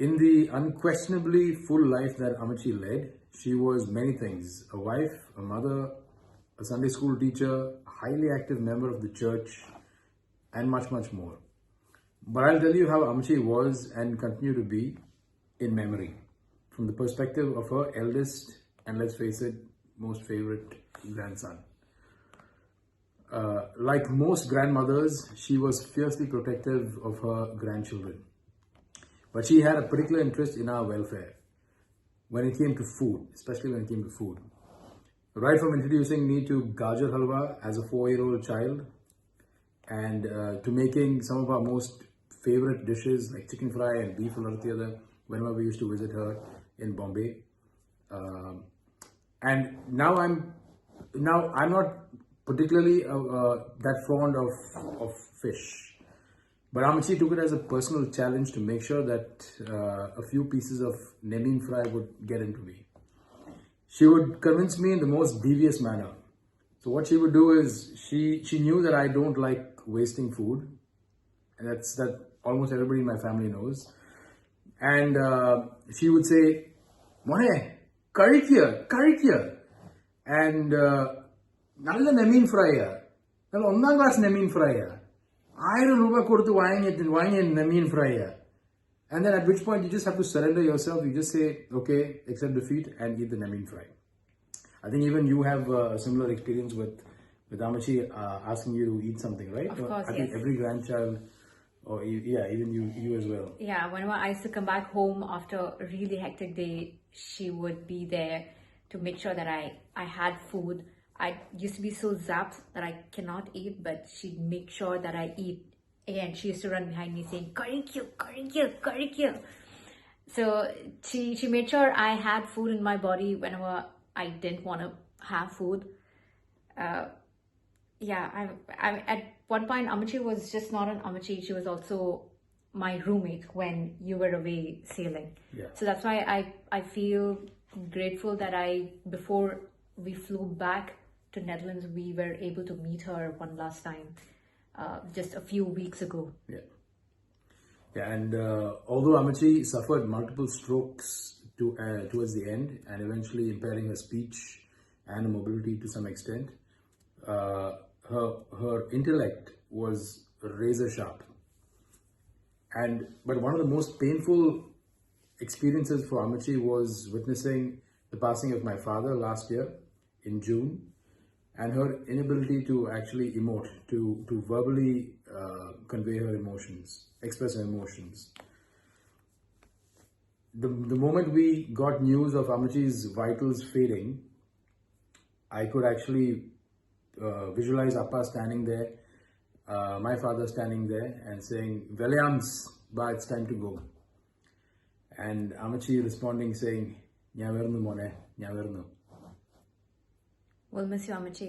In the unquestionably full life that Ammachi led, she was many things: a wife, a mother, a Sunday school teacher, a highly active member of the church, and much, much more. But I'll tell you how Ammachi was and continue to be in memory, from the perspective of her eldest and, let's face it, most favorite grandson. Like most grandmothers, she was fiercely protective of her grandchildren. But she had a particular interest in our welfare when it came to food, especially when it came to food. Right from introducing me to gajar halwa as a 4-year-old child and to making some of our most favorite dishes like chicken fry and beef ulartiyada whenever we used to visit her in Bombay. And now I'm not particularly that fond of fish. But Ammachi took it as a personal challenge to make sure that a few pieces of nemin fry would get into me. She would convince me in the most devious manner. So what she would do is, she knew that I don't like wasting food. And that almost everybody in my family knows. And she would say, "Mone, curry here. And nalla nemin fry. Nalla onnam class nemin fry. 1000 rupees കൊടുത്ത് വാങ്ങിയ nemin fry. And then at which point you just have to surrender yourself. You just say, okay, accept defeat and eat the nemin fry. I think even you have a similar experience with Ammachi asking you to eat something, right? Of course, I think yes. every grandchild, or yeah, even you as well. Yeah, whenever I used to come back home after a really hectic day, she would be there to make sure that I had food. I used to be so zapped that I cannot eat, but she'd make sure that I eat. And she used to run behind me saying, "Curry kill." So she made sure I had food in my body whenever I didn't want to have food. Yeah, I at one point Ammachi was just not an Ammachi. She was also my roommate when you were away sailing. Yeah. So that's why I feel grateful that before we flew back to Netherlands, we were able to meet her one last time, just a few weeks ago. Yeah. Yeah, and although Ammachi suffered multiple strokes towards the end and eventually impairing her speech and mobility to some extent, her intellect was razor sharp. But one of the most painful experiences for Ammachi was witnessing the passing of my father last year in June, and her inability to actually emote, to verbally convey her emotions, express her emotions. The moment we got news of Ammachi's vitals fading, I could actually visualize Appa standing there, my father standing there and saying, "Williams, ba, it's time to go." And Ammachi responding saying, "Nya vernu mone, nya vernu." We'll miss you, Ammachi.